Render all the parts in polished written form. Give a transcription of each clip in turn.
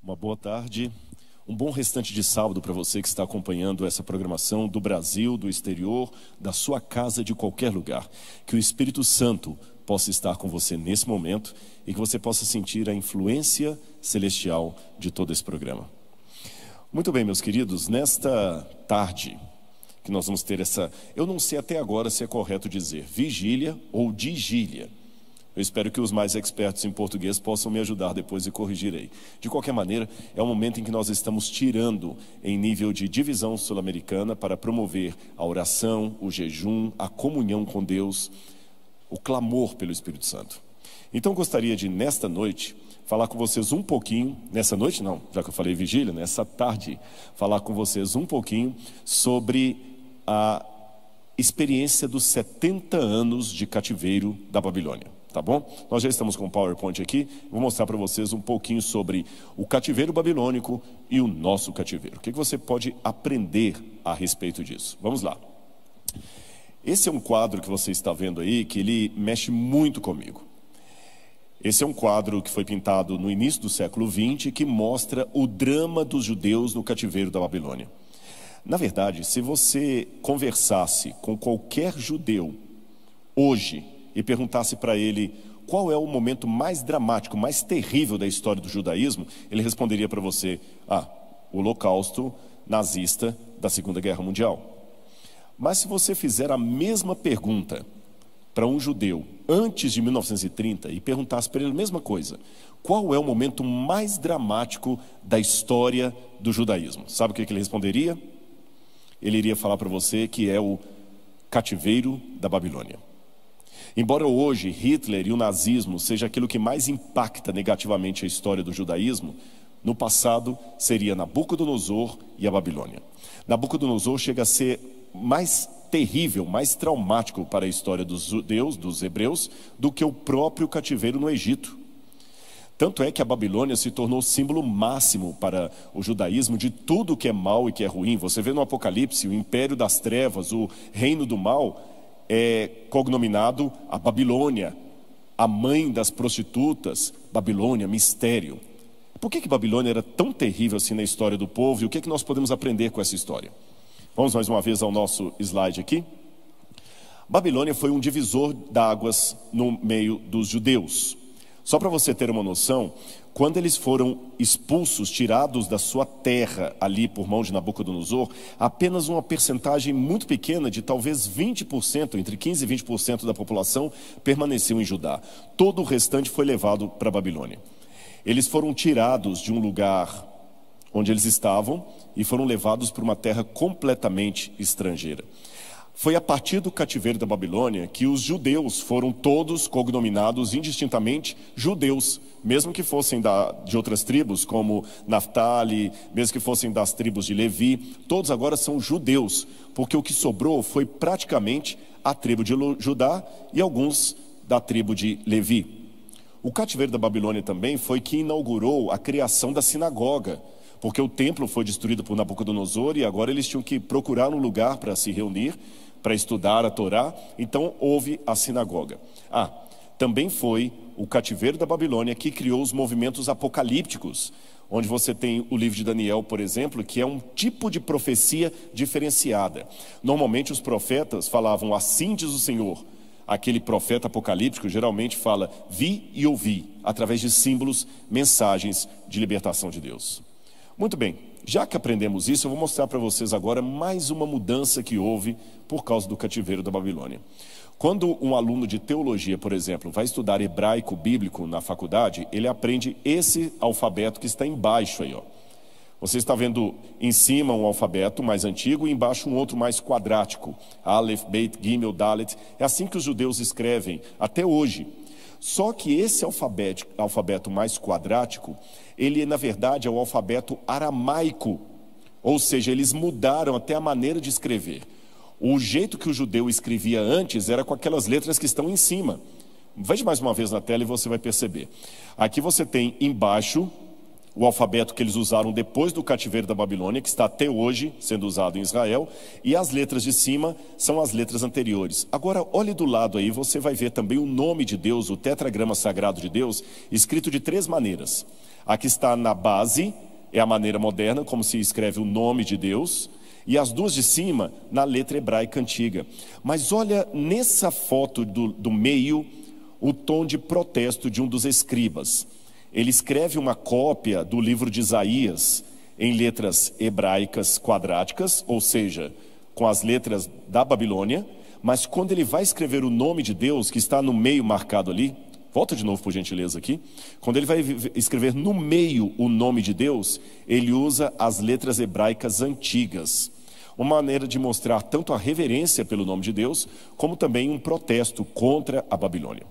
Uma boa tarde, um bom restante de sábado para você que está acompanhando essa programação do Brasil, do exterior, da sua casa, de qualquer lugar. Que o Espírito Santo possa estar com você nesse momento e que você possa sentir a influência celestial de todo esse programa. Muito bem, meus queridos, nesta tarde que nós vamos ter essa, eu não sei até agora se é correto dizer vigília ou digília. Eu espero que os mais expertos em português possam me ajudar depois e corrigirei. De qualquer maneira, é um momento em que nós estamos tirando em nível de divisão sul-americana para promover a oração, o jejum, a comunhão com Deus, o clamor pelo Espírito Santo. Então gostaria de, nesta noite, falar com vocês um pouquinho, nessa noite não, já que eu falei vigília, nessa tarde, falar com vocês um pouquinho sobre a experiência dos 70 anos de cativeiro da Babilônia. Tá bom? Nós já estamos com o PowerPoint aqui. Vou mostrar para vocês um pouquinho sobre o cativeiro babilônico e o nosso cativeiro. O que você pode aprender a respeito disso? Vamos lá. Esse é um quadro que você está vendo aí, que ele mexe muito comigo. Esse é um quadro que foi pintado no início do século XX, que mostra o drama dos judeus no cativeiro da Babilônia. Na verdade, se você conversasse com qualquer judeu hoje e perguntasse para ele qual é o momento mais dramático, mais terrível da história do judaísmo, ele responderia para você: o holocausto nazista da Segunda Guerra Mundial. Mas se você fizer a mesma pergunta para um judeu antes de 1930 e perguntasse para ele a mesma coisa, qual é o momento mais dramático da história do judaísmo? Sabe o que ele responderia? Ele iria falar para você que é o cativeiro da Babilônia. Embora hoje Hitler e o nazismo seja aquilo que mais impacta negativamente a história do judaísmo, no passado seria Nabucodonosor e a Babilônia. Nabucodonosor chega a ser mais terrível, mais traumático para a história dos judeus, dos hebreus, do que o próprio cativeiro no Egito. Tanto é que a Babilônia se tornou símbolo máximo para o judaísmo de tudo que é mal e que é ruim. Você vê no Apocalipse o império das trevas, o reino do mal, é cognominado a Babilônia, a mãe das prostitutas, Babilônia, mistério. Por que Babilônia era tão terrível assim na história do povo e o que nós podemos aprender com essa história? Vamos mais uma vez ao nosso slide aqui. Babilônia foi um divisor d'águas no meio dos judeus. Só para você ter uma noção, quando eles foram expulsos, tirados da sua terra ali por mão de Nabucodonosor, apenas uma percentagem muito pequena, de talvez 20%, entre 15% e 20% da população permaneceu em Judá. Todo o restante foi levado para a Babilônia. Eles foram tirados de um lugar onde eles estavam e foram levados para uma terra completamente estrangeira. Foi a partir do cativeiro da Babilônia que os judeus foram todos cognominados indistintamente judeus, mesmo que fossem de outras tribos, como Naftali, mesmo que fossem das tribos de Levi, todos agora são judeus, porque o que sobrou foi praticamente a tribo de Judá e alguns da tribo de Levi. O cativeiro da Babilônia também foi que inaugurou a criação da sinagoga, porque o templo foi destruído por Nabucodonosor e agora eles tinham que procurar um lugar para se reunir, para estudar a Torá, então houve a sinagoga. Também foi o cativeiro da Babilônia que criou os movimentos apocalípticos, onde você tem o livro de Daniel, por exemplo, que é um tipo de profecia diferenciada. Normalmente os profetas falavam: assim diz o Senhor. Aquele profeta apocalíptico geralmente fala: vi e ouvi, através de símbolos, mensagens de libertação de Deus. Muito bem, já que aprendemos isso, eu vou mostrar para vocês agora mais uma mudança que houve por causa do cativeiro da Babilônia. Quando um aluno de teologia, por exemplo, vai estudar hebraico bíblico na faculdade, ele aprende esse alfabeto que está embaixo aí, ó. Você está vendo em cima um alfabeto mais antigo e embaixo um outro mais quadrático. Aleph, Beit, Gimel, Dalet. É assim que os judeus escrevem até hoje. Só que esse alfabeto mais quadrático, ele na verdade é o alfabeto aramaico, ou seja, eles mudaram até a maneira de escrever. O jeito que o judeu escrevia antes era com aquelas letras que estão em cima. Veja mais uma vez na tela e você vai perceber. Aqui você tem embaixo o alfabeto que eles usaram depois do cativeiro da Babilônia, que está até hoje sendo usado em Israel, e as letras de cima são as letras anteriores. Agora, olhe do lado aí, você vai ver também o nome de Deus, o tetragrama sagrado de Deus, escrito de três maneiras. A que está na base é a maneira moderna, como se escreve o nome de Deus, e as duas de cima na letra hebraica antiga. Mas olha nessa foto do meio o tom de protesto de um dos escribas. Ele escreve uma cópia do livro de Isaías em letras hebraicas quadráticas, ou seja, com as letras da Babilônia, mas quando ele vai escrever o nome de Deus, que está no meio marcado ali, volta de novo por gentileza aqui, quando ele vai escrever no meio o nome de Deus, ele usa as letras hebraicas antigas, uma maneira de mostrar tanto a reverência pelo nome de Deus, como também um protesto contra a Babilônia.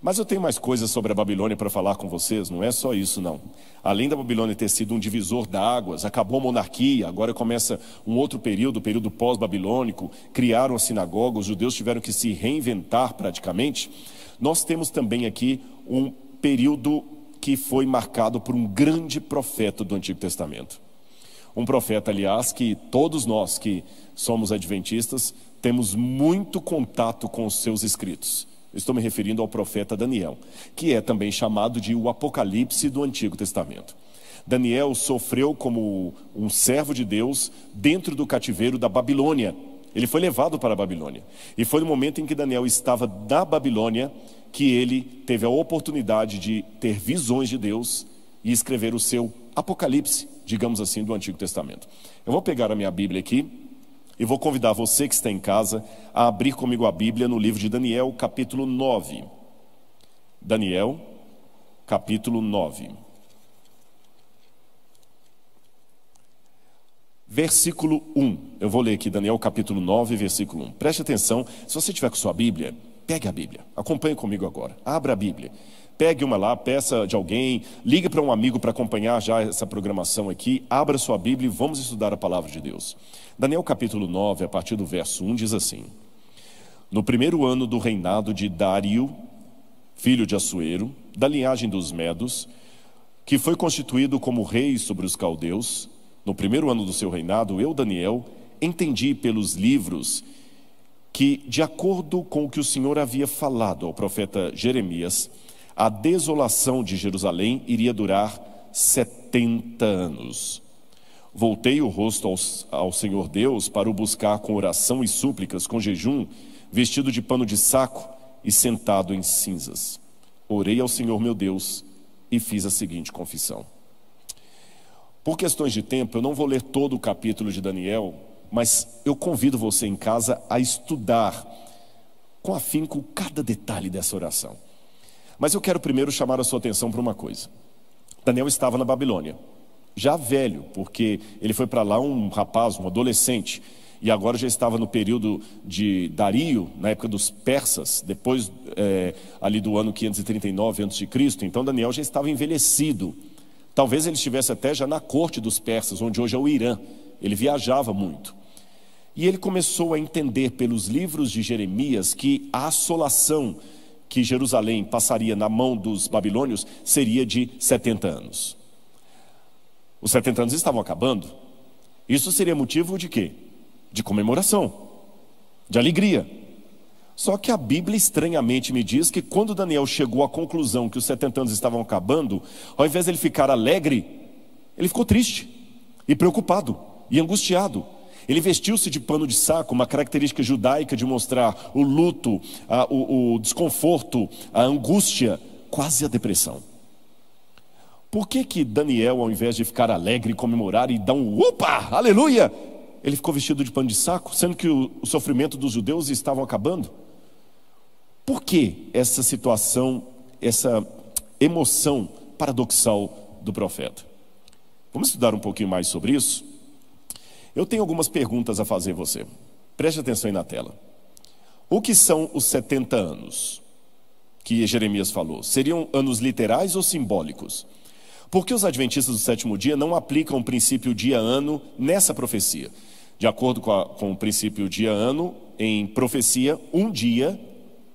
Mas eu tenho mais coisas sobre a Babilônia para falar com vocês, não é só isso não. Além da Babilônia ter sido um divisor d'águas, acabou a monarquia, agora começa um outro período, o período pós-babilônico, criaram a sinagoga, os judeus tiveram que se reinventar praticamente. Nós temos também aqui um período que foi marcado por um grande profeta do Antigo Testamento. Um profeta, aliás, que todos nós que somos adventistas temos muito contato com os seus escritos. Estou me referindo ao profeta Daniel, que é também chamado de o Apocalipse do Antigo Testamento. Daniel sofreu como um servo de Deus dentro do cativeiro da Babilônia. Ele foi levado para a Babilônia. E foi no momento em que Daniel estava na Babilônia que ele teve a oportunidade de ter visões de Deus e escrever o seu Apocalipse, digamos assim, do Antigo Testamento. Eu vou pegar a minha Bíblia aqui e vou convidar você que está em casa a abrir comigo a Bíblia no livro de Daniel, capítulo 9. Daniel, capítulo 9. Versículo 1. Eu vou ler aqui Daniel, capítulo 9, versículo 1. Preste atenção, se você tiver com sua Bíblia, pegue a Bíblia. Acompanhe comigo agora. Abra a Bíblia. Pegue uma lá, peça de alguém, ligue para um amigo para acompanhar já essa programação aqui, abra sua Bíblia e vamos estudar a palavra de Deus. Daniel capítulo 9, a partir do verso 1, diz assim: No primeiro ano do reinado de Dário, filho de Assuero, da linhagem dos Medos, que foi constituído como rei sobre os caldeus, no primeiro ano do seu reinado, eu, Daniel, entendi pelos livros que, de acordo com o que o Senhor havia falado ao profeta Jeremias, a desolação de Jerusalém iria durar 70 anos. Voltei o rosto ao Senhor Deus para o buscar com oração e súplicas, com jejum, vestido de pano de saco e sentado em cinzas. Orei ao Senhor meu Deus e fiz a seguinte confissão. Por questões de tempo, eu não vou ler todo o capítulo de Daniel, mas eu convido você em casa a estudar com afinco cada detalhe dessa oração. Mas eu quero primeiro chamar a sua atenção para uma coisa. Daniel estava na Babilônia, já velho, porque ele foi para lá um rapaz, um adolescente, e agora já estava no período de Dario, na época dos persas, depois ali do ano 539 a.C., então Daniel já estava envelhecido. Talvez ele estivesse até já na corte dos persas, onde hoje é o Irã. Ele viajava muito. E ele começou a entender pelos livros de Jeremias que a assolação que Jerusalém passaria na mão dos babilônios seria de 70 anos. Os 70 anos estavam acabando. Isso seria motivo de quê? De comemoração, de alegria. Só que a Bíblia estranhamente me diz que quando Daniel chegou à conclusão que os 70 anos estavam acabando, ao invés de ele ficar alegre, ele ficou triste e preocupado e angustiado. Ele vestiu-se de pano de saco, uma característica judaica de mostrar o luto, o desconforto, a angústia, quase a depressão. Por que Daniel, ao invés de ficar alegre, comemorar e dar um opa, aleluia, ele ficou vestido de pano de saco, sendo que o sofrimento dos judeus estava acabando? Por que essa situação, essa emoção paradoxal do profeta? Vamos estudar um pouquinho mais sobre isso? Eu tenho algumas perguntas a fazer a você. Preste atenção aí na tela. O que são os 70 anos que Jeremias falou? Seriam anos literais ou simbólicos? Por que os adventistas do sétimo dia não aplicam o princípio dia-ano nessa profecia? De acordo com o princípio dia-ano, em profecia, um dia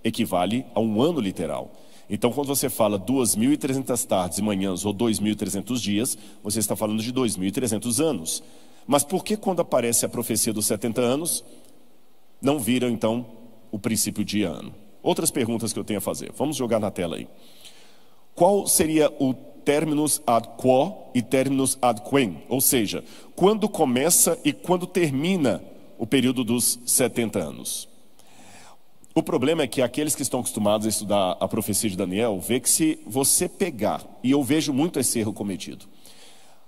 equivale a um ano literal. Então, quando você fala 2.300 tardes e manhãs ou 2.300 dias, você está falando de 2.300 anos. Mas por que quando aparece a profecia dos 70 anos, não vira então o princípio dia-ano? Outras perguntas que eu tenho a fazer. Vamos jogar na tela aí. Qual seria o terminus ad quo e terminus ad quem, ou seja, quando começa e quando termina o período dos 70 anos. O problema é que aqueles que estão acostumados a estudar a profecia de Daniel, vê que se você pegar, e eu vejo muito esse erro cometido,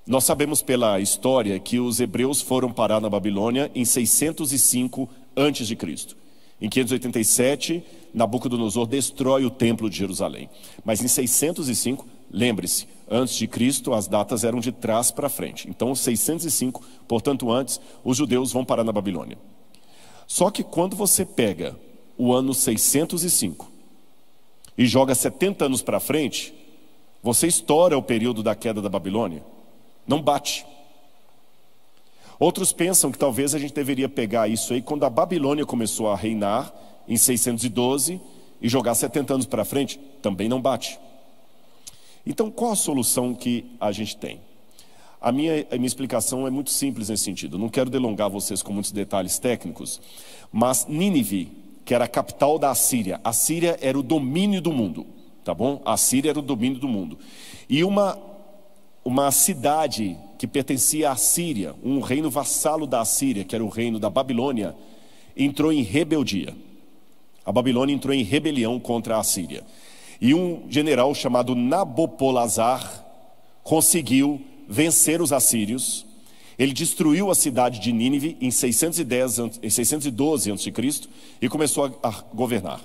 nós sabemos pela história que os hebreus foram parar na Babilônia em 605 a.C. Em 587, Nabucodonosor destrói o templo de Jerusalém. Mas em 605, lembre-se, antes de Cristo as datas eram de trás para frente. Então 605, portanto antes, os judeus vão parar na Babilônia. Só que quando você pega o ano 605 e joga 70 anos para frente, você estoura o período da queda da Babilônia. Não bate. Outros pensam que talvez a gente deveria pegar isso aí quando a Babilônia começou a reinar em 612 e jogar 70 anos para frente. Também não bate. Então qual a solução que a gente tem? A minha explicação é muito simples nesse sentido. Não quero delongar vocês com muitos detalhes técnicos, mas Nínive, que era a capital da Assíria. A Síria era o domínio do mundo, tá bom? A Síria era o domínio do mundo. E uma cidade que pertencia à Síria, um reino vassalo da Assíria, que era o reino da Babilônia, entrou em rebeldia. A Babilônia entrou em rebelião contra a Assíria. E um general chamado Nabopolassar conseguiu vencer os assírios. Ele destruiu a cidade de Nínive em 612 a.C. e começou a governar.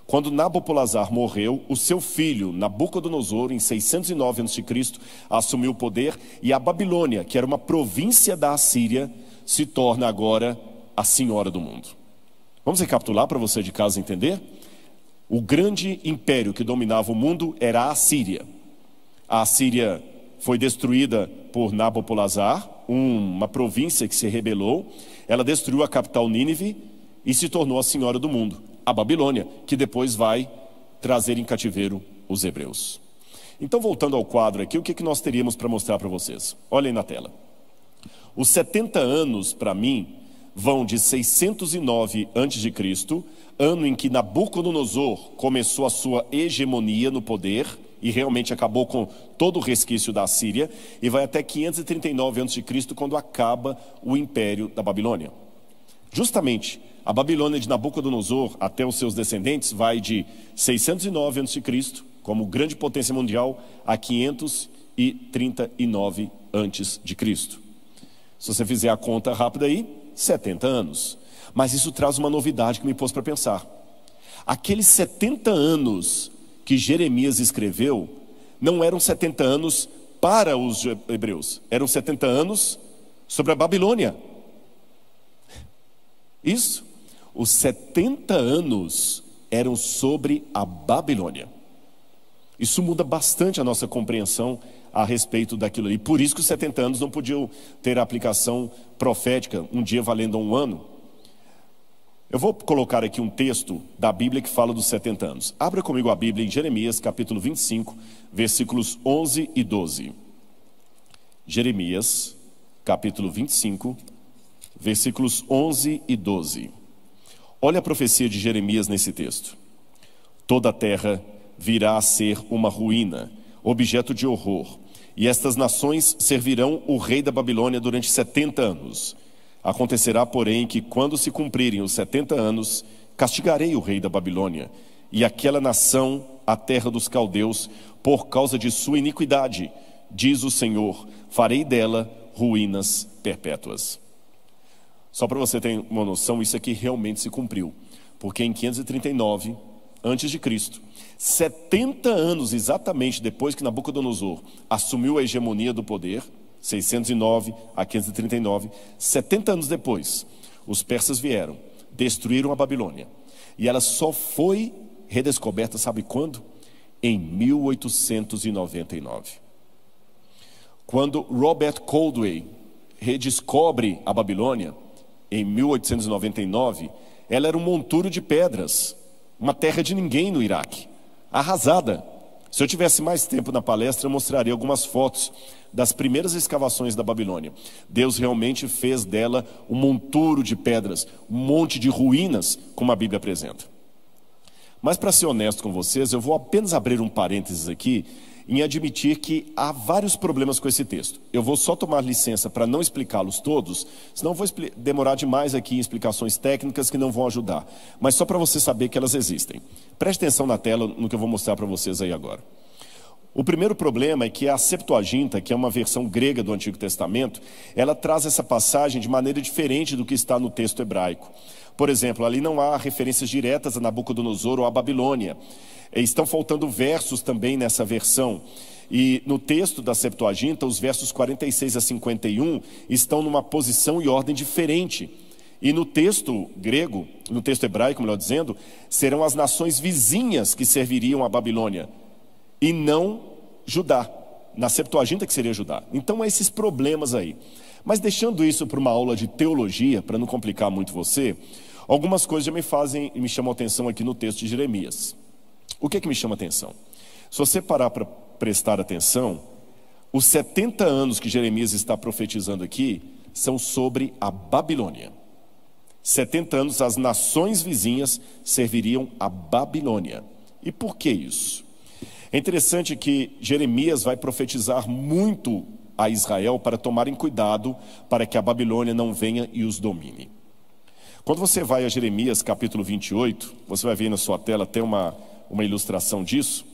Quando Nabopolassar morreu, o seu filho, Nabucodonosor, em 609 a.C., assumiu o poder, e a Babilônia, que era uma província da Assíria, se torna agora a senhora do mundo. Vamos recapitular para você de casa entender? O grande império que dominava o mundo era a Assíria. A Assíria foi destruída por Nabopolassar, uma província que se rebelou. Ela destruiu a capital Nínive e se tornou a senhora do mundo, a Babilônia, que depois vai trazer em cativeiro os hebreus. Então, voltando ao quadro aqui, o que nós teríamos para mostrar para vocês? Olhem na tela. Os 70 anos, para mim, vão de 609 a.C., ano em que Nabucodonosor começou a sua hegemonia no poder e realmente acabou com todo o resquício da Síria, e vai até 539 a.C., quando acaba o império da Babilônia. Justamente, a Babilônia de Nabucodonosor até os seus descendentes vai de 609 a.C., como grande potência mundial, a 539 a.C. Se você fizer a conta rápida aí, 70 anos. Mas isso traz uma novidade que me pôs para pensar. Aqueles 70 anos que Jeremias escreveu não eram 70 anos para os hebreus, eram 70 anos sobre a Babilônia. Isso. Os 70 anos eram sobre a Babilônia. Isso muda bastante a nossa compreensão a respeito daquilo ali. Por isso que os 70 anos não podiam ter a aplicação profética, um dia valendo um ano. Eu vou colocar aqui um texto da Bíblia que fala dos 70 anos. Abra comigo a Bíblia em Jeremias, capítulo 25, versículos 11 e 12. Jeremias, capítulo 25, versículos 11 e 12. Olha a profecia de Jeremias nesse texto. Toda a terra virá a ser uma ruína, objeto de horror, e estas nações servirão o rei da Babilônia durante 70 anos. Acontecerá, porém, que quando se cumprirem os 70 anos, castigarei o rei da Babilônia e aquela nação, a terra dos caldeus, por causa de sua iniquidade, diz o Senhor, farei dela ruínas perpétuas. Só para você ter uma noção, isso aqui realmente se cumpriu, porque em 539 a.C., 70 anos exatamente depois que Nabucodonosor assumiu a hegemonia do poder, 609 a 539, 70 anos depois, os persas vieram, destruíram a Babilônia, e ela só foi redescoberta, sabe quando? Em 1899. Quando Robert Caldwell redescobre a Babilônia, em 1899, ela era um monturo de pedras, uma terra de ninguém no Iraque, arrasada. Se eu tivesse mais tempo na palestra, eu mostraria algumas fotos das primeiras escavações da Babilônia. Deus realmente fez dela um monturo de pedras, um monte de ruínas, como a Bíblia apresenta. Mas para ser honesto com vocês, eu vou apenas abrir um parênteses aqui em admitir que há vários problemas com esse texto. Eu vou só tomar licença para não explicá-los todos, senão vou demorar demais aqui em explicações técnicas que não vão ajudar. Mas só para você saber que elas existem. Preste atenção na tela no que eu vou mostrar para vocês aí agora. O primeiro problema é que a Septuaginta, que é uma versão grega do Antigo Testamento, ela traz essa passagem de maneira diferente do que está no texto hebraico. Por exemplo, ali não há referências diretas a Nabucodonosor ou a Babilônia. Estão faltando versos também nessa versão. E no texto da Septuaginta, os versos 46 a 51 estão numa posição e ordem diferente. E no texto grego, no texto hebraico, melhor dizendo, serão as nações vizinhas que serviriam a Babilônia, e não Judá. Na Septuaginta que seria Judá. Então há esses problemas aí. Mas deixando isso para uma aula de teologia, para não complicar muito você, algumas coisas já me chamam a atenção aqui no texto de Jeremias. O que é que me chama a atenção? Se você parar para prestar atenção, os 70 anos que Jeremias está profetizando aqui são sobre a Babilônia. 70 anos as nações vizinhas serviriam a Babilônia. E por que isso? É interessante que Jeremias vai profetizar muito a Israel para tomarem cuidado para que a Babilônia não venha e os domine. Quando você vai a Jeremias capítulo 28, você vai ver na sua tela até uma ilustração disso.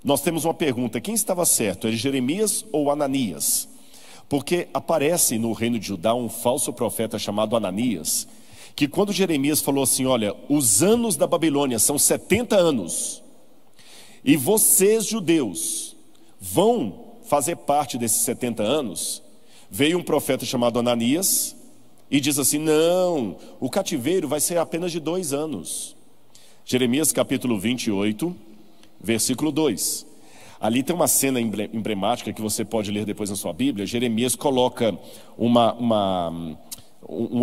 Nós temos uma pergunta: quem estava certo, era Jeremias ou Ananias? Porque aparece no reino de Judá um falso profeta chamado Ananias, que quando Jeremias falou assim: olha, os anos da Babilônia são 70 anos, e vocês judeus vão fazer parte desses 70 anos, veio um profeta chamado Ananias e diz assim: não, o cativeiro vai ser apenas de 2 anos. Jeremias capítulo 28, versículo 2. Ali tem uma cena emblemática que você pode ler depois na sua Bíblia. Jeremias coloca um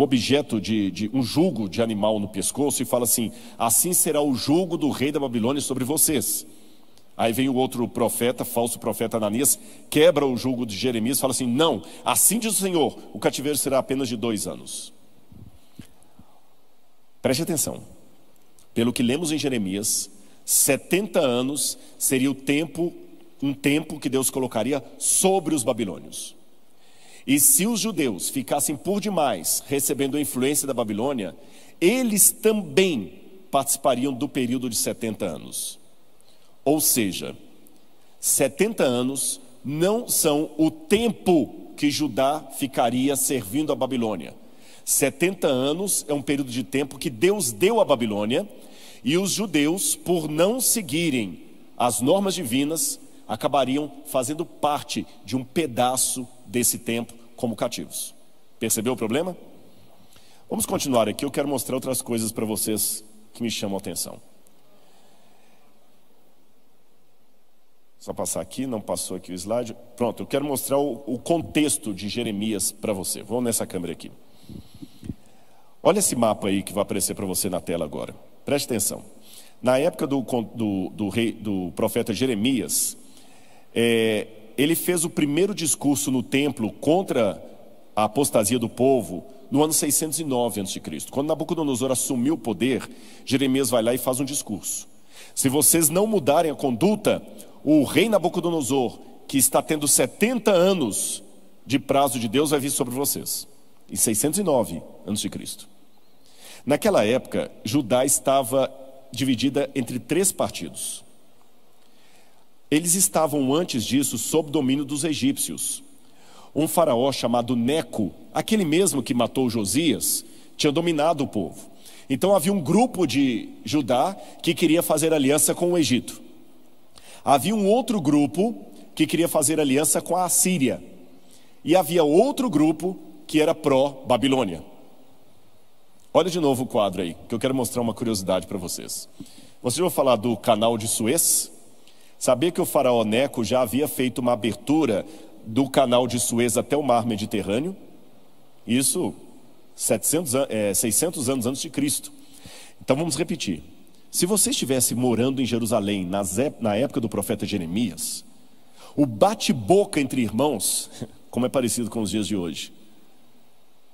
objeto de um jugo de animal no pescoço e fala assim: assim será o jugo do rei da Babilônia sobre vocês. Aí vem o outro profeta, falso profeta Ananias, quebra o jugo de Jeremias e fala assim: não, assim diz o Senhor, o cativeiro será apenas de 2 anos. Preste atenção. Pelo que lemos em Jeremias, 70 anos seria um tempo que Deus colocaria sobre os babilônios. E se os judeus ficassem por demais recebendo a influência da Babilônia, eles também participariam do período de 70 anos. Ou seja, 70 anos não são o tempo que Judá ficaria servindo a Babilônia. 70 anos é um período de tempo que Deus deu à Babilônia, e os judeus, por não seguirem as normas divinas, acabariam fazendo parte de um pedaço desse tempo como cativos. Percebeu o problema? Vamos continuar aqui, eu quero mostrar outras coisas para vocês que me chamam a atenção. Só passar aqui, não passou aqui o slide. Pronto, eu quero mostrar o contexto de Jeremias para você. Vamos nessa câmera aqui. Olha esse mapa aí que vai aparecer para você na tela agora. Preste atenção. Na época do profeta Jeremias, ele fez o primeiro discurso no templo contra a apostasia do povo no ano 609 a.C. Quando Nabucodonosor assumiu o poder, Jeremias vai lá e faz um discurso. Se vocês não mudarem a conduta, o rei Nabucodonosor, que está tendo 70 anos de prazo de Deus, vai vir sobre vocês. Em 609 a.C. Naquela época, Judá estava dividida entre 3 partidos. Eles estavam antes disso sob domínio dos egípcios. Um faraó chamado Neco, aquele mesmo que matou Josias, tinha dominado o povo. Então havia um grupo de Judá que queria fazer aliança com o Egito. Havia um outro grupo que queria fazer aliança com a Assíria. E havia outro grupo que era pró-Babilônia. Olha de novo o quadro aí, que eu quero mostrar uma curiosidade para vocês. Vocês vão falar do canal de Suez? Sabia que o faraó Neco já havia feito uma abertura do canal de Suez até o mar Mediterrâneo? Isso 600 anos antes de Cristo. Então vamos repetir. Se você estivesse morando em Jerusalém na época do profeta Jeremias, o bate-boca entre irmãos, como é parecido com os dias de hoje,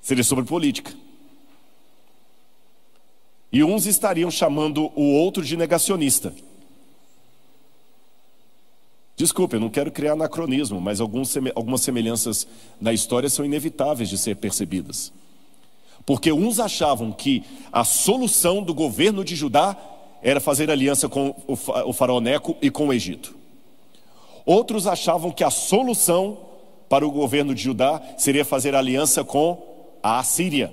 seria sobre política. E uns estariam chamando o outro de negacionista. Desculpe, eu não quero criar anacronismo, mas algumas semelhanças na história são inevitáveis de ser percebidas. Porque uns achavam que a solução do governo de Judá era fazer aliança com o faraó Neco e com o Egito. Outros achavam que a solução para o governo de Judá seria fazer aliança com a Assíria.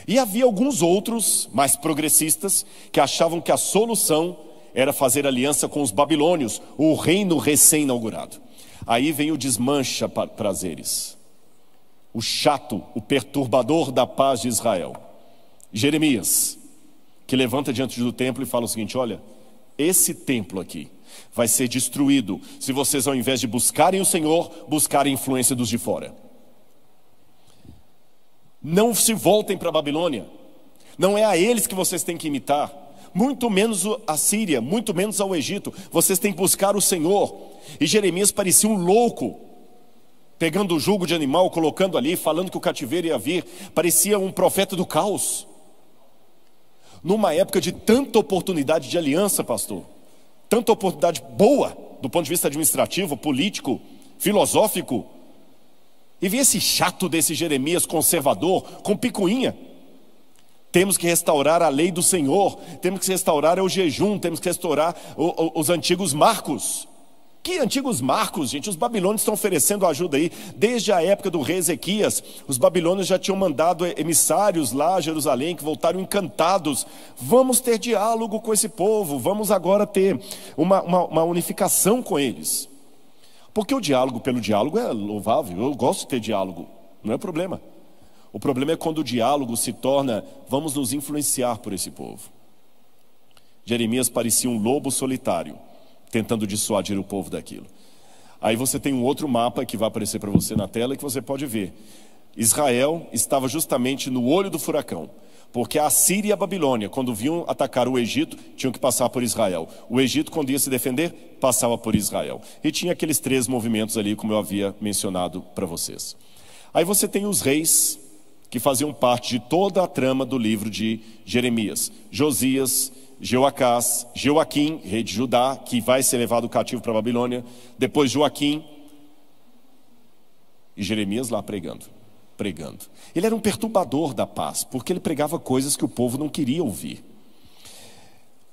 E havia alguns outros, mais progressistas, que achavam que a solução era fazer aliança com os babilônios, o reino recém-inaugurado. Aí vem o desmancha-prazeres, o chato, o perturbador da paz de Israel, Jeremias, que levanta diante do templo e fala o seguinte: olha, esse templo aqui vai ser destruído se vocês, ao invés de buscarem o Senhor, buscarem a influência dos de fora. Não se voltem para a Babilônia, não é a eles que vocês têm que imitar, muito menos a Síria, muito menos ao Egito. Vocês têm que buscar o Senhor. E Jeremias parecia um louco, pegando o jugo de animal, colocando ali, falando que o cativeiro ia vir. Parecia um profeta do caos. Numa época de tanta oportunidade de aliança, pastor, tanta oportunidade boa, do ponto de vista administrativo, político, filosófico, e vi esse chato desse Jeremias conservador, com picuinha. Temos que restaurar a lei do Senhor, temos que restaurar o jejum, temos que restaurar os antigos marcos. Que antigos marcos, gente? Os babilônios estão oferecendo ajuda aí. Desde a época do rei Ezequias, os babilônios já tinham mandado emissários lá a Jerusalém, que voltaram encantados. Vamos ter diálogo com esse povo, vamos agora ter uma unificação com eles. Porque o diálogo pelo diálogo é louvável, eu gosto de ter diálogo, não é problema. O problema é quando o diálogo se torna, vamos nos influenciar por esse povo. Jeremias parecia um lobo solitário, tentando dissuadir o povo daquilo. Aí você tem um outro mapa que vai aparecer para você na tela, que você pode ver. Israel estava justamente no olho do furacão, porque a Síria e a Babilônia, quando vinham atacar o Egito, tinham que passar por Israel. O Egito, quando ia se defender, passava por Israel. E tinha aqueles 3 movimentos ali, como eu havia mencionado para vocês. Aí você tem os reis, que faziam parte de toda a trama do livro de Jeremias. Josias, Jeoacás, Joaquim, rei de Judá, que vai ser levado cativo para a Babilônia. Depois Joaquim e Jeremias lá pregando. Ele era um perturbador da paz, porque ele pregava coisas que o povo não queria ouvir.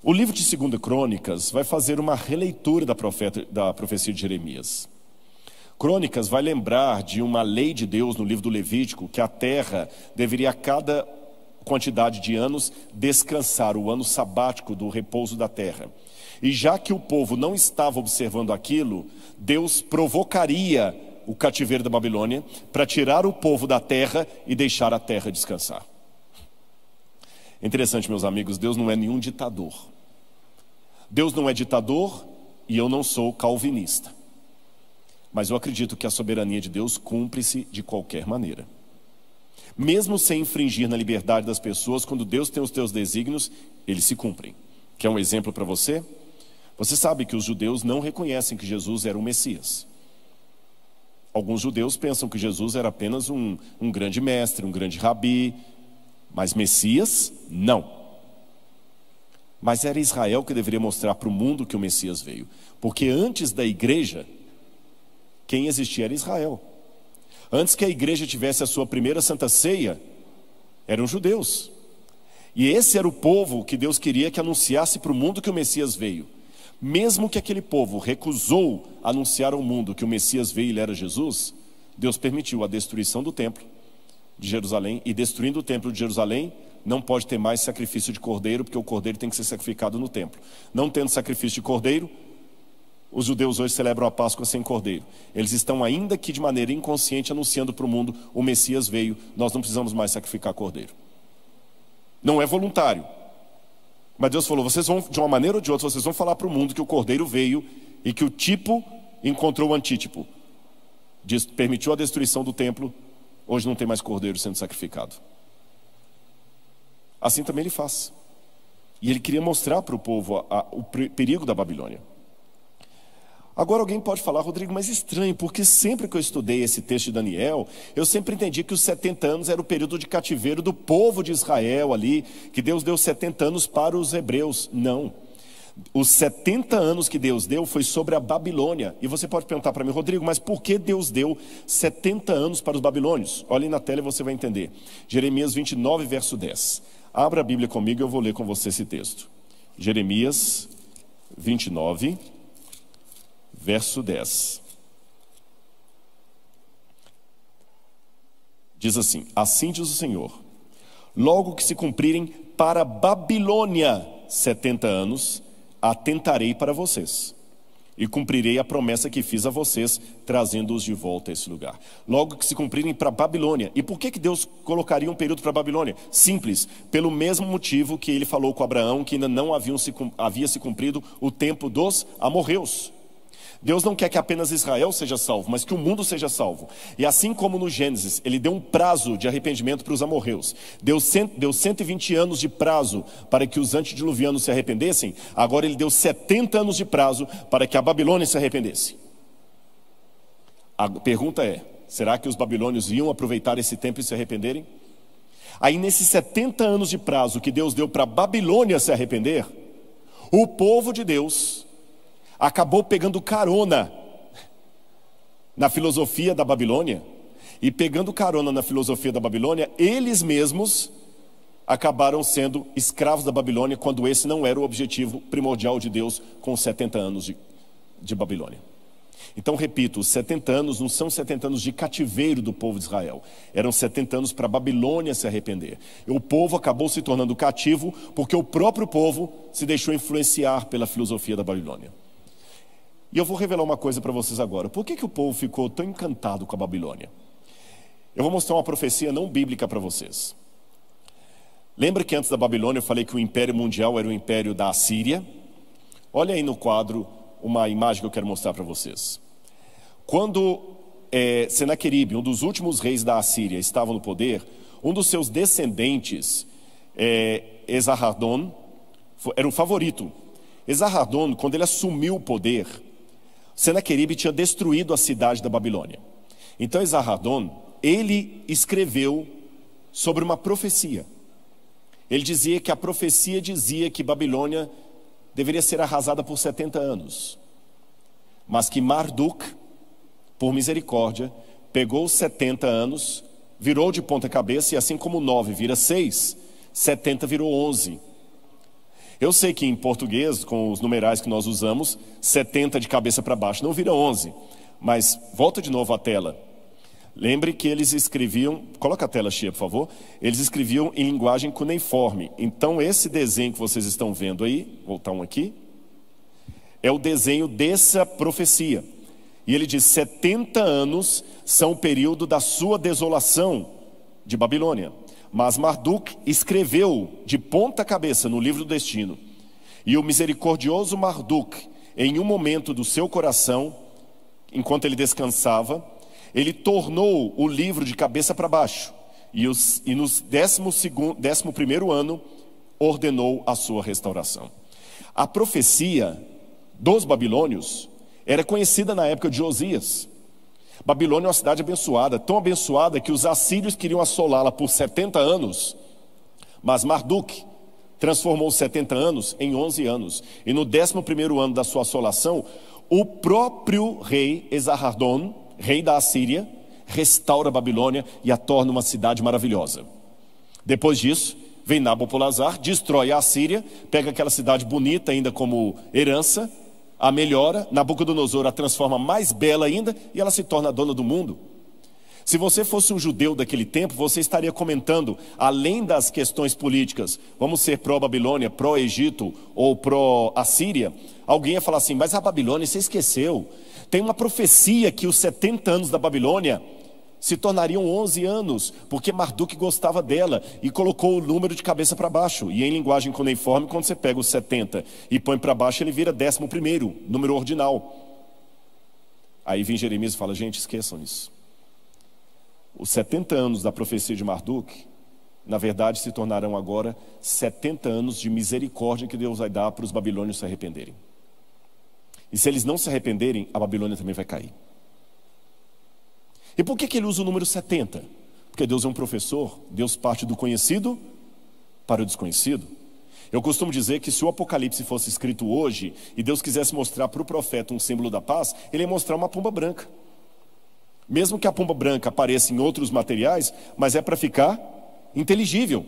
O livro de 2 Crônicas vai fazer uma releitura da profecia de Jeremias. Crônicas vai lembrar de uma lei de Deus no livro do Levítico, que a terra deveria a cada quantidade de anos descansar, o ano sabático do repouso da terra. E já que o povo não estava observando aquilo, Deus provocaria o cativeiro da Babilônia para tirar o povo da terra e deixar a terra descansar. É interessante, meus amigos, Deus não é nenhum ditador. Deus não é ditador e eu não sou calvinista. Mas eu acredito que a soberania de Deus cumpre-se de qualquer maneira. Mesmo sem infringir na liberdade das pessoas, quando Deus tem os teus desígnios, eles se cumprem. Quer um exemplo para você? Você sabe que os judeus não reconhecem que Jesus era o Messias. Alguns judeus pensam que Jesus era apenas um grande mestre, um grande rabi, mas Messias, não. Mas era Israel que deveria mostrar para o mundo que o Messias veio. Porque antes da igreja, quem existia era Israel. Antes que a igreja tivesse a sua primeira Santa Ceia, eram judeus. E esse era o povo que Deus queria que anunciasse para o mundo que o Messias veio. Mesmo que aquele povo recusou anunciar ao mundo que o Messias veio e ele era Jesus, Deus permitiu a destruição do templo de Jerusalém. E destruindo o templo de Jerusalém, não pode ter mais sacrifício de cordeiro, porque o cordeiro tem que ser sacrificado no templo. Não tendo sacrifício de cordeiro, os judeus hoje celebram a Páscoa sem cordeiro. Eles estão, ainda que de maneira inconsciente, anunciando para o mundo: o Messias veio, nós não precisamos mais sacrificar cordeiro. Não é voluntário. Mas Deus falou: vocês vão, de uma maneira ou de outra, vocês vão falar para o mundo que o cordeiro veio e que o tipo encontrou o antítipo. Permitiu a destruição do templo, hoje não tem mais cordeiro sendo sacrificado. Assim também ele faz. E ele queria mostrar para o povo o perigo da Babilônia. Agora alguém pode falar: Rodrigo, mas estranho, porque sempre que eu estudei esse texto de Daniel, eu sempre entendi que os 70 anos era o período de cativeiro do povo de Israel ali, que Deus deu 70 anos para os hebreus. Não. Os 70 anos que Deus deu foi sobre a Babilônia. E você pode perguntar para mim, Rodrigo, mas por que Deus deu 70 anos para os babilônios? Olha aí na tela e você vai entender. Jeremias 29, verso 10. Abra a Bíblia comigo e eu vou ler com você esse texto. Jeremias 29, verso 10. Diz assim: assim diz o Senhor, logo que se cumprirem para a Babilônia 70 anos, atentarei para vocês e cumprirei a promessa que fiz a vocês, trazendo-os de volta a esse lugar. Logo que se cumprirem para a Babilônia. E por que Deus colocaria um período para a Babilônia? Simples, pelo mesmo motivo que ele falou com Abraão, que ainda não havia se cumprido o tempo dos amorreus. Deus não quer que apenas Israel seja salvo, mas que o mundo seja salvo. E assim como no Gênesis, ele deu um prazo de arrependimento para os amorreus, deu 120 anos de prazo para que os antediluvianos se arrependessem. Agora ele deu 70 anos de prazo para que a Babilônia se arrependesse. A pergunta é, será que os babilônios iam aproveitar esse tempo e se arrependerem? Aí nesses 70 anos de prazo que Deus deu para a Babilônia se arrepender, o povo de Deus acabou pegando carona na filosofia da Babilônia, e pegando carona na filosofia da Babilônia, eles mesmos acabaram sendo escravos da Babilônia, quando esse não era o objetivo primordial de Deus com os 70 anos de Babilônia. Então, repito, os 70 anos não são 70 anos de cativeiro do povo de Israel, eram 70 anos para a Babilônia se arrepender. E o povo acabou se tornando cativo porque o próprio povo se deixou influenciar pela filosofia da Babilônia. E eu vou revelar uma coisa para vocês agora. Por que o povo ficou tão encantado com a Babilônia? Eu vou mostrar uma profecia não bíblica para vocês. Lembra que antes da Babilônia eu falei que o império mundial era o império da Assíria? Olha aí no quadro uma imagem que eu quero mostrar para vocês. Quando Senaqueribe, um dos últimos reis da Assíria, estava no poder, um dos seus descendentes, Esarhadon, era o favorito. Esarhadon, quando ele assumiu o poder, Senaqueribe tinha destruído a cidade da Babilônia. Então Esarhadon, ele escreveu sobre uma profecia. Ele dizia que a profecia dizia que Babilônia deveria ser arrasada por 70 anos. Mas que Marduk, por misericórdia, pegou os 70 anos, virou de ponta cabeça, e assim como 9 vira 6, 70 virou 11. Eu sei que em português, com os numerais que nós usamos, 70 de cabeça para baixo não vira 11. Mas volta de novo à tela. Lembre que eles escreviam, coloca a tela cheia, por favor. Eles escreviam em linguagem cuneiforme. Então esse desenho que vocês estão vendo aí, voltar um aqui, é o desenho dessa profecia. E ele diz: 70 anos são o período da sua desolação de Babilônia. Mas Marduk escreveu de ponta cabeça no livro do destino. E o misericordioso Marduk, em um momento do seu coração, enquanto ele descansava, ele tornou o livro de cabeça para baixo. E no 11º ano, ordenou a sua restauração. A profecia dos babilônios era conhecida na época de Josias. Babilônia é uma cidade abençoada, tão abençoada que os assírios queriam assolá-la por 70 anos, mas Marduk transformou os 70 anos em 11 anos. E no 11º ano da sua assolação, o próprio rei Esarhadon, rei da Assíria, restaura a Babilônia e a torna uma cidade maravilhosa. Depois disso, vem Nabopolassar, destrói a Assíria, pega aquela cidade bonita ainda como herança, a melhora, Nabucodonosor a transforma mais bela ainda e ela se torna a dona do mundo. Se você fosse um judeu daquele tempo, você estaria comentando, além das questões políticas, vamos ser pró-Babilônia, pró-Egito ou pró-Assíria, alguém ia falar assim: mas a Babilônia, você esqueceu, tem uma profecia que os 70 anos da Babilônia se tornariam 11 anos, porque Marduk gostava dela e colocou o número de cabeça para baixo. E em linguagem cuneiforme, quando você pega os 70 e põe para baixo, ele vira 11º, número ordinal. Aí vem Jeremias e fala: gente, esqueçam isso. Os 70 anos da profecia de Marduk, na verdade, se tornarão agora 70 anos de misericórdia que Deus vai dar para os babilônios se arrependerem. E se eles não se arrependerem, a Babilônia também vai cair. E por que ele usa o número 70? Porque Deus é um professor, Deus parte do conhecido para o desconhecido. Eu costumo dizer que se o Apocalipse fosse escrito hoje e Deus quisesse mostrar para o profeta um símbolo da paz, ele ia mostrar uma pomba branca. Mesmo que a pomba branca apareça em outros materiais, mas é para ficar inteligível.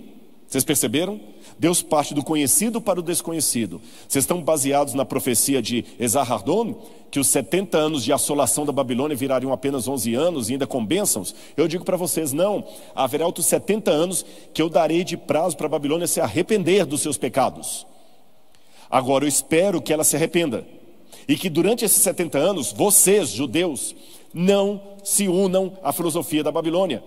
Vocês perceberam? Deus parte do conhecido para o desconhecido. Vocês estão baseados na profecia de Esarhaddon, que os 70 anos de assolação da Babilônia virariam apenas 11 anos, e ainda com bênçãos? Eu digo para vocês, não. Haverá outros 70 anos que eu darei de prazo para a Babilônia se arrepender dos seus pecados. Agora eu espero que ela se arrependa. E que durante esses 70 anos, vocês, judeus, não se unam à filosofia da Babilônia.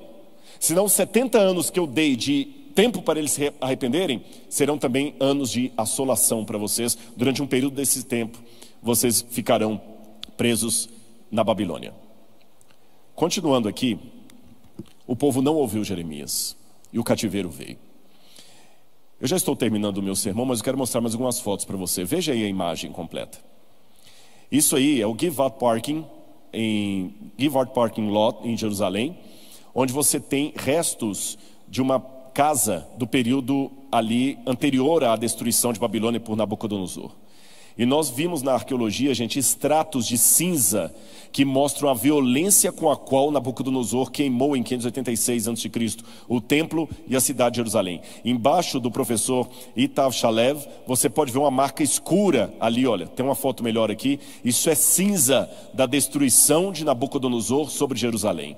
Senão os 70 anos que eu dei de tempo para eles se arrependerem, serão também anos de assolação para vocês. Durante um período desse tempo, vocês ficarão presos na Babilônia. Continuando aqui, o povo não ouviu Jeremias e o cativeiro veio. Eu já estou terminando o meu sermão, mas eu quero mostrar mais algumas fotos para você. Veja aí a imagem completa. Isso aí é o Givat Parking Lot em Jerusalém, onde você tem restos de uma casa do período ali anterior à destruição de Babilônia por Nabucodonosor. E nós vimos na arqueologia, gente, estratos de cinza que mostram a violência com a qual Nabucodonosor queimou em 586 a.C. o templo e a cidade de Jerusalém. Embaixo do professor Itav Shalev, você pode ver uma marca escura ali, olha, tem uma foto melhor aqui. Isso é cinza da destruição de Nabucodonosor sobre Jerusalém.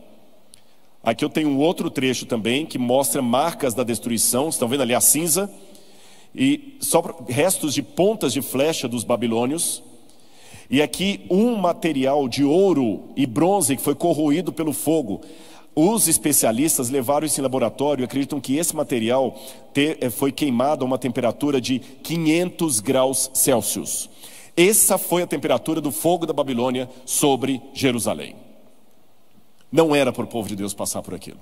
Aqui eu tenho um outro trecho também que mostra marcas da destruição. Estão vendo ali a cinza? E só restos de pontas de flecha dos babilônios. E aqui um material de ouro e bronze que foi corroído pelo fogo. Os especialistas levaram isso em laboratório e acreditam que esse material foi queimado a uma temperatura de 500 graus Celsius. Essa foi a temperatura do fogo da Babilônia sobre Jerusalém. Não era para o povo de Deus passar por aquilo.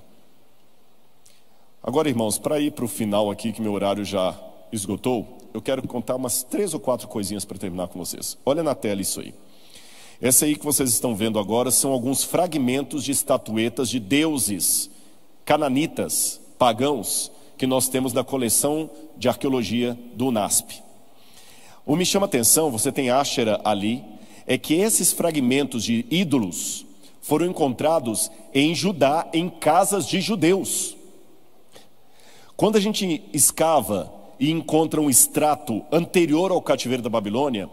Agora, irmãos, para ir para o final aqui, que meu horário já esgotou, eu quero contar umas 3 ou 4 coisinhas para terminar com vocês. Olha na tela isso aí. Essa aí que vocês estão vendo agora são alguns fragmentos de estatuetas de deuses cananitas, pagãos, que nós temos na coleção de arqueologia do UNASP. O que me chama a atenção, você tem Áshera ali, é que esses fragmentos de ídolos foram encontrados em Judá, em casas de judeus. Quando a gente escava e encontra um extrato anterior ao cativeiro da Babilônia,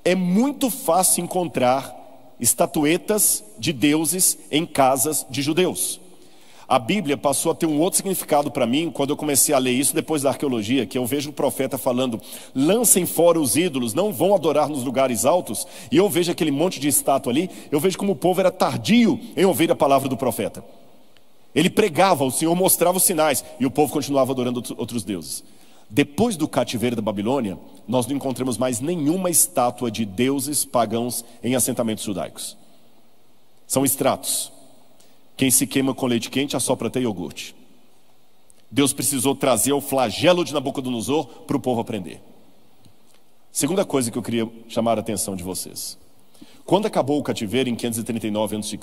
é muito fácil encontrar estatuetas de deuses em casas de judeus. A Bíblia passou a ter um outro significado para mim quando eu comecei a ler isso depois da arqueologia, que eu vejo o profeta falando, lancem fora os ídolos, não vão adorar nos lugares altos, e eu vejo aquele monte de estátua ali, eu vejo como o povo era tardio em ouvir a palavra do profeta. Ele pregava, o Senhor mostrava os sinais, e o povo continuava adorando outros deuses. Depois do cativeiro da Babilônia, nós não encontramos mais nenhuma estátua de deuses pagãos em assentamentos judaicos. São extratos. Quem se queima com leite quente assopra até iogurte. Deus precisou trazer o flagelo de Nabucodonosor para o povo aprender. Segunda coisa que eu queria chamar a atenção de vocês. Quando acabou o cativeiro em 539 a.C.,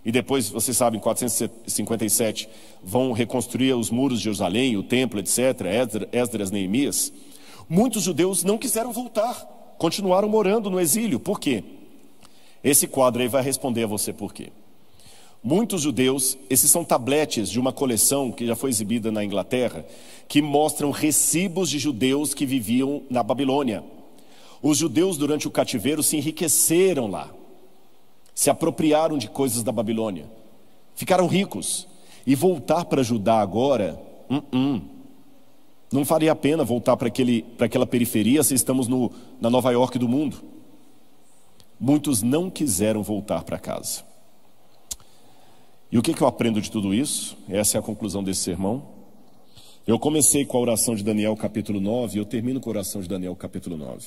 e depois, vocês sabem, em 457, vão reconstruir os muros de Jerusalém, o templo, etc., Esdras, Neemias, muitos judeus não quiseram voltar, continuaram morando no exílio. Por quê? Esse quadro aí vai responder a você por quê. Muitos judeus, esses são tabletes de uma coleção que já foi exibida na Inglaterra, que mostram recibos de judeus que viviam na Babilônia. Os judeus durante o cativeiro se enriqueceram lá, se apropriaram de coisas da Babilônia, ficaram ricos. E voltar para Judá agora, não faria a pena voltar para aquela periferia se estamos na Nova York do mundo. Muitos não quiseram voltar para casa. E o que eu aprendo de tudo isso? Essa é a conclusão desse sermão. Eu comecei com a oração de Daniel capítulo 9 e eu termino com a oração de Daniel capítulo 9.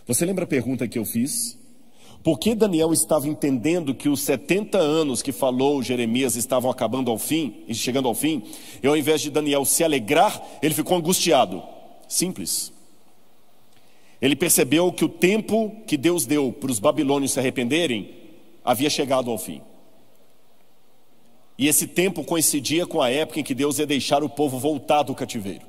Você lembra a pergunta que eu fiz? Por que Daniel estava entendendo que os 70 anos que falou Jeremias estavam acabando ao fim, e chegando ao fim, e ao invés de Daniel se alegrar, ele ficou angustiado? Simples. Ele percebeu que o tempo que Deus deu para os babilônios se arrependerem havia chegado ao fim. E esse tempo coincidia com a época em que Deus ia deixar o povo voltar do cativeiro.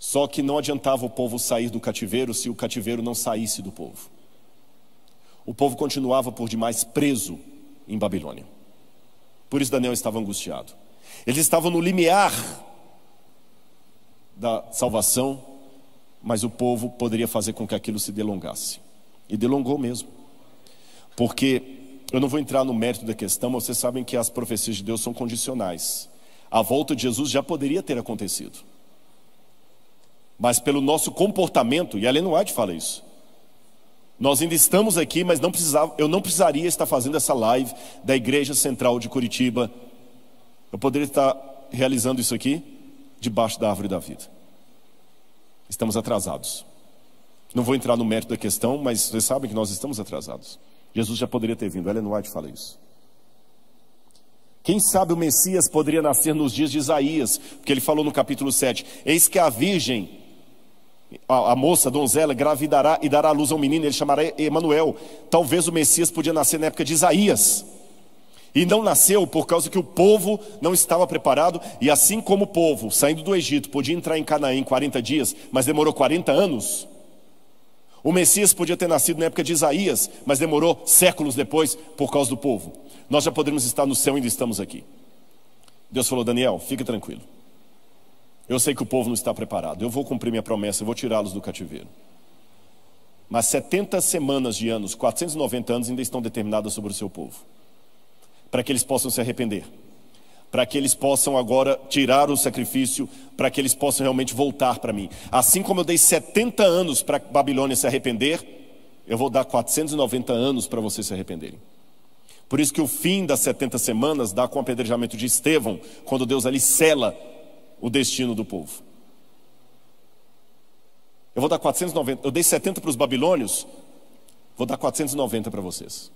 Só que não adiantava o povo sair do cativeiro se o cativeiro não saísse do povo. O povo continuava por demais preso em Babilônia. Por isso Daniel estava angustiado. Eles estavam no limiar da salvação, mas o povo poderia fazer com que aquilo se delongasse. E delongou mesmo. Porque, eu não vou entrar no mérito da questão, mas vocês sabem que as profecias de Deus são condicionais. A volta de Jesus já poderia ter acontecido. Mas pelo nosso comportamento, e a Ellen White fala isso, nós ainda estamos aqui, mas eu não precisaria estar fazendo essa live da Igreja Central de Curitiba. Eu poderia estar realizando isso aqui debaixo da árvore da vida. Estamos atrasados. Não vou entrar no mérito da questão, mas vocês sabem que nós estamos atrasados. Jesus já poderia ter vindo. Ellen White fala isso. Quem sabe o Messias poderia nascer nos dias de Isaías, porque ele falou no capítulo 7, eis que a virgem, a moça, a donzela, engravidará e dará à luz a um menino, ele chamará Emanuel. Talvez o Messias podia nascer na época de Isaías. E não nasceu por causa que o povo não estava preparado. E assim como o povo, saindo do Egito, podia entrar em Canaã em 40 dias, mas demorou 40 anos. O Messias podia ter nascido na época de Isaías, mas demorou séculos depois por causa do povo. Nós já poderíamos estar no céu e ainda estamos aqui. Deus falou, Daniel, fique tranquilo. Eu sei que o povo não está preparado. Eu vou cumprir minha promessa, eu vou tirá-los do cativeiro. Mas 70 semanas de anos, 490 anos ainda estão determinadas sobre o seu povo. Para que eles possam se arrepender. Para que eles possam agora tirar o sacrifício, para que eles possam realmente voltar para mim. Assim como eu dei 70 anos para a Babilônia se arrepender, eu vou dar 490 anos para vocês se arrependerem. Por isso que o fim das 70 semanas dá com o apedrejamento de Estevão, quando Deus ali sela o destino do povo. Eu vou dar 490, eu dei 70 para os babilônios, vou dar 490 para vocês.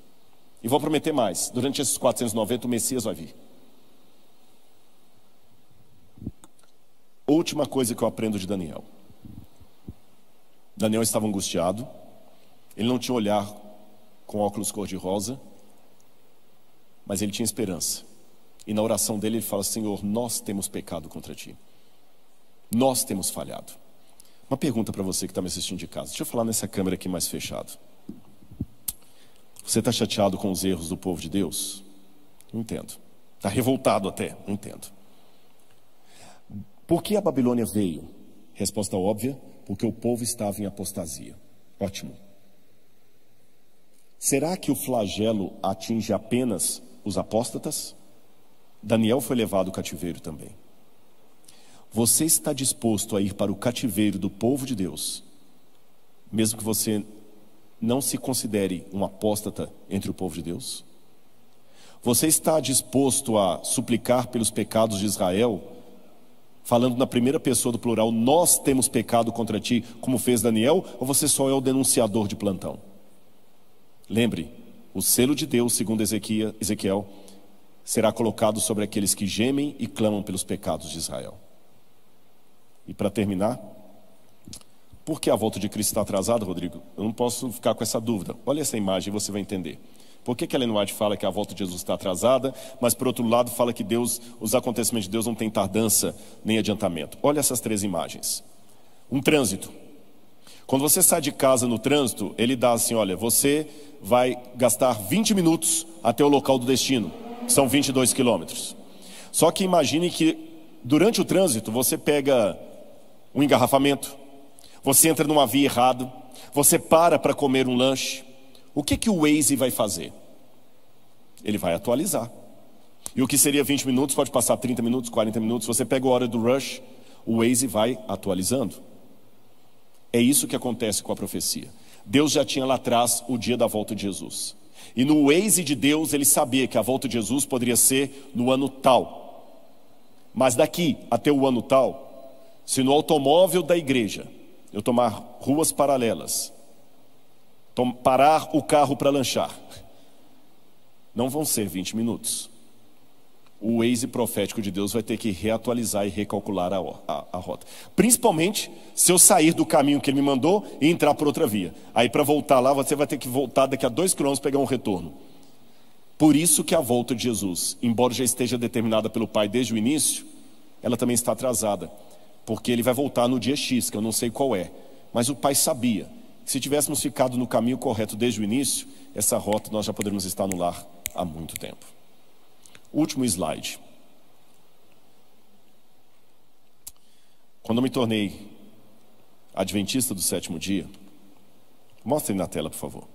E vou prometer mais, durante esses 490 o Messias vai vir. Última coisa que eu aprendo de Daniel. Daniel estava angustiado, ele não tinha um olhar com óculos cor-de-rosa, mas ele tinha esperança. E na oração dele ele fala, Senhor, nós temos pecado contra ti. Nós temos falhado. Uma pergunta para você que está me assistindo de casa. Deixa eu falar nessa câmera aqui mais fechado. Você está chateado com os erros do povo de Deus? Não entendo. Está revoltado até? Não entendo. Por que a Babilônia veio? Resposta óbvia, porque o povo estava em apostasia. Ótimo. Será que o flagelo atinge apenas os apóstatas? Daniel foi levado ao cativeiro também. Você está disposto a ir para o cativeiro do povo de Deus, mesmo que você não se considere um apóstata entre o povo de Deus? Você está disposto a suplicar pelos pecados de Israel, falando na primeira pessoa do plural, nós temos pecado contra ti, como fez Daniel, ou você só é o denunciador de plantão? Lembre, o selo de Deus, segundo Ezequiel, será colocado sobre aqueles que gemem e clamam pelos pecados de Israel. E para terminar, por que a volta de Cristo está atrasada, Rodrigo? Eu não posso ficar com essa dúvida. Olha essa imagem e você vai entender. Por que a Ellen White fala que a volta de Jesus está atrasada, mas por outro lado fala que os acontecimentos de Deus não têm tardança nem adiantamento? Olha essas 3 imagens. Um trânsito. Quando você sai de casa no trânsito, ele dá assim, olha, você vai gastar 20 minutos até o local do destino, que são 22 quilômetros. Só que imagine que durante o trânsito você pega um engarrafamento, você entra numa via errada, você para comer um lanche. O que o Waze vai fazer? Ele vai atualizar. E o que seria 20 minutos pode passar 30 minutos, 40 minutos. Você pega a hora do rush, o Waze vai atualizando. É isso que acontece com a profecia. Deus já tinha lá atrás o dia da volta de Jesus. E no Waze de Deus ele sabia que a volta de Jesus poderia ser no ano tal. Mas daqui até o ano tal, se no automóvel da igreja eu tomar ruas paralelas, parar o carro para lanchar, não vão ser 20 minutos. O Waze profético de Deus vai ter que reatualizar e recalcular a rota. Principalmente se eu sair do caminho que ele me mandou e entrar por outra via. Aí para voltar lá, você vai ter que voltar daqui a 2 quilômetros pegar um retorno. Por isso que a volta de Jesus, embora já esteja determinada pelo Pai desde o início, ela também está atrasada. porque ele vai voltar no dia X, que eu não sei qual é. Mas o pai sabia que se tivéssemos ficado no caminho correto desde o início, essa rota nós já poderíamos estar no lar há muito tempo. Último slide. Quando eu me tornei adventista do sétimo dia, mostrem na tela, por favor.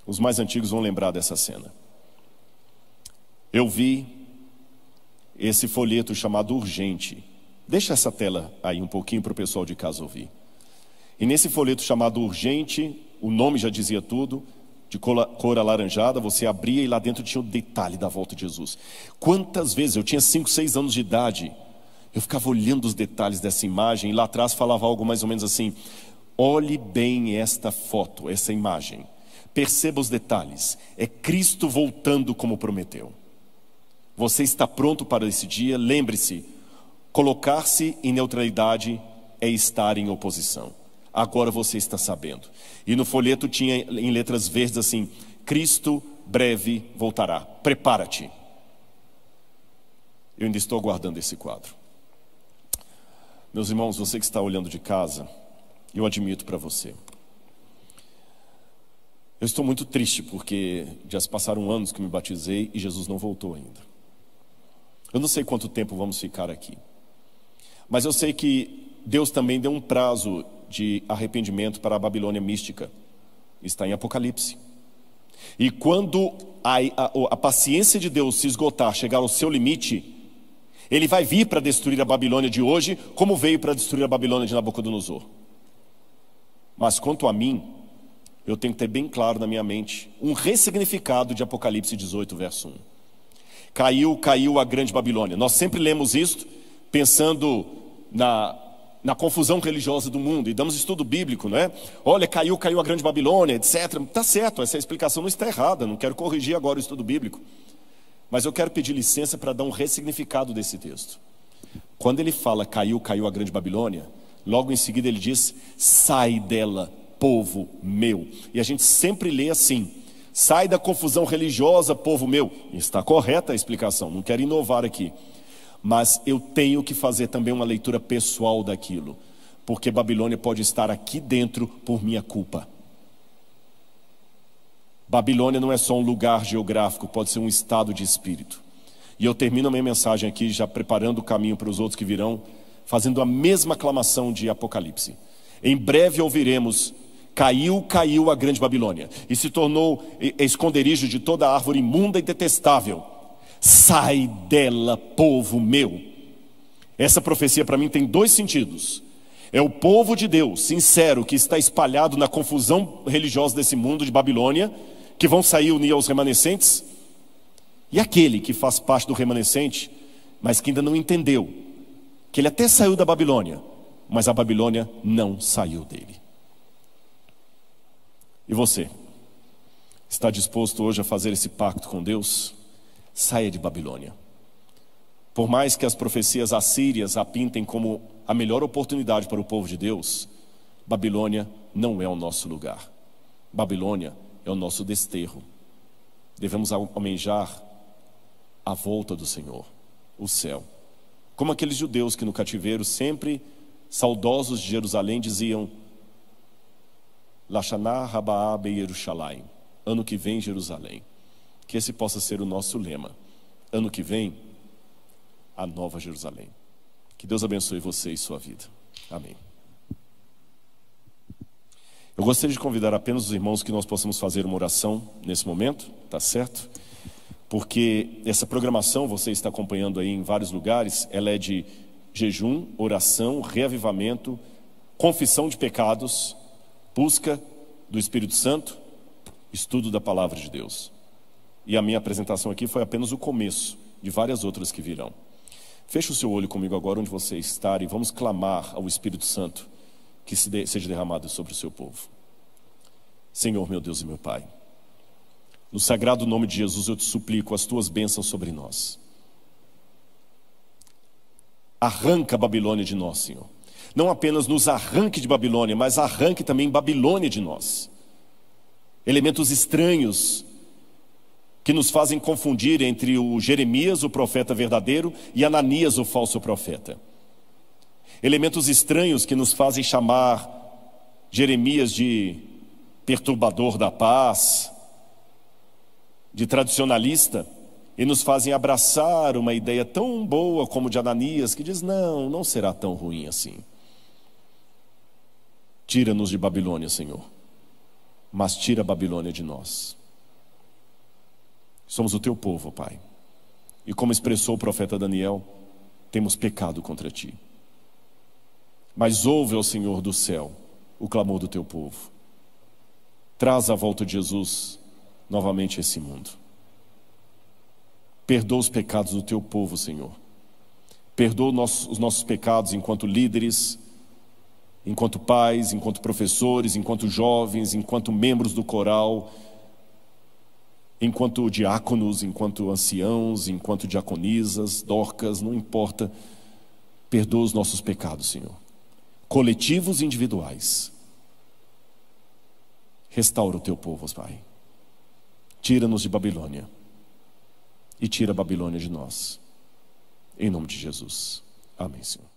Os mais antigos vão lembrar dessa cena. Eu vi esse folheto chamado Urgente. Deixa essa tela aí um pouquinho para o pessoal de casa ouvir. E nesse folheto chamado Urgente, o nome já dizia tudo, de cor alaranjada, você abria e lá dentro tinha o detalhe da volta de Jesus. Quantas vezes, eu tinha 5, 6 anos de idade, eu ficava olhando os detalhes dessa imagem, e lá atrás falava algo mais ou menos assim: olhe bem esta foto, essa imagem, perceba os detalhes, é Cristo voltando como prometeu. Você está pronto para esse dia? Lembre-se, colocar-se em neutralidade é estar em oposição. Agora você está sabendo. E no folheto tinha em letras verdes assim: Cristo breve voltará, prepara-te. Eu ainda estou aguardando esse quadro. Meus irmãos, você que está olhando de casa, eu admito para você. Eu estou muito triste porque já se passaram anos que me batizei e Jesus não voltou ainda. Eu não sei quanto tempo vamos ficar aqui, mas eu sei que Deus também deu um prazo de arrependimento para a Babilônia mística. Está em Apocalipse. E quando a paciência de Deus se esgotar, chegar ao seu limite, Ele vai vir para destruir a Babilônia de hoje, como veio para destruir a Babilônia de Nabucodonosor. Mas quanto a mim, eu tenho que ter bem claro na minha mente um ressignificado de Apocalipse 18, verso 1. Caiu a grande Babilônia. Nós sempre lemos isto pensando na confusão religiosa do mundo, e damos estudo bíblico, não é? Olha, caiu a grande Babilônia, etc. Está certo, essa explicação não está errada, não quero corrigir agora o estudo bíblico. Mas eu quero pedir licença para dar um ressignificado desse texto. Quando ele fala caiu a grande Babilônia, logo em seguida ele diz: sai dela, povo meu. E a gente sempre lê assim: sai da confusão religiosa, povo meu. E está correta a explicação, não quero inovar aqui. Mas eu tenho que fazer também uma leitura pessoal daquilo, porque Babilônia pode estar aqui dentro por minha culpa. Babilônia não é só um lugar geográfico, pode ser um estado de espírito. E eu termino a minha mensagem aqui, já preparando o caminho para os outros que virão, fazendo a mesma aclamação de Apocalipse. Em breve ouviremos: caiu a grande Babilônia, e se tornou esconderijo de toda árvore imunda e detestável. Sai dela, povo meu. Essa profecia para mim tem 2 sentidos. É o povo de Deus sincero que está espalhado na confusão religiosa desse mundo de Babilônia, que vão sair unir aos remanescentes, e aquele que faz parte do remanescente, mas que ainda não entendeu que ele até saiu da Babilônia, mas a Babilônia não saiu dele. E você, está disposto hoje a fazer esse pacto com Deus? Saia de Babilônia. Por mais que as profecias assírias a pintem como a melhor oportunidade para o povo de Deus, Babilônia não é o nosso lugar. Babilônia é o nosso desterro. Devemos almejar a volta do Senhor, o céu. Como aqueles judeus que no cativeiro, sempre saudosos de Jerusalém, diziam: Lashaná Rabaa Beirushalayim, ano que vem Jerusalém. Que esse possa ser o nosso lema. Ano que vem, a nova Jerusalém. Que Deus abençoe você e sua vida. Amém. Eu gostaria de convidar apenas os irmãos que nós possamos fazer uma oração nesse momento, tá certo? Porque essa programação, você está acompanhando aí em vários lugares, ela é de jejum, oração, reavivamento, confissão de pecados, busca do Espírito Santo, estudo da Palavra de Deus. E a minha apresentação aqui foi apenas o começo de várias outras que virão. Feche o seu olho comigo agora onde você está e vamos clamar ao Espírito Santo que seja derramado sobre o seu povo. Senhor, meu Deus e meu Pai, no sagrado nome de Jesus eu te suplico as tuas bênçãos sobre nós. Arranca a Babilônia de nós, Senhor. Não apenas nos arranque de Babilônia, mas arranque também Babilônia de nós. Elementos estranhos que nos fazem confundir entre o Jeremias, o profeta verdadeiro, e Ananias, o falso profeta. elementos estranhos que nos fazem chamar Jeremias de perturbador da paz, de tradicionalista, e nos fazem abraçar uma ideia tão boa como de Ananias, que diz: não, não será tão ruim assim. Tira-nos de Babilônia, Senhor, mas tira a Babilônia de nós. Somos o teu povo, Pai, e como expressou o profeta Daniel, temos pecado contra ti. Mas ouve, ó Senhor do céu, o clamor do teu povo. Traz a volta de Jesus novamente a esse mundo. Perdoa os pecados do teu povo, Senhor. Perdoa os nossos pecados enquanto líderes, enquanto pais, enquanto professores, enquanto jovens, enquanto membros do coral, enquanto diáconos, enquanto anciãos, enquanto diaconisas, dorcas, não importa. Perdoa os nossos pecados, Senhor, coletivos e individuais. Restaura o teu povo, Pai. Tira-nos de Babilônia e tira a Babilônia de nós. Em nome de Jesus. Amém, Senhor.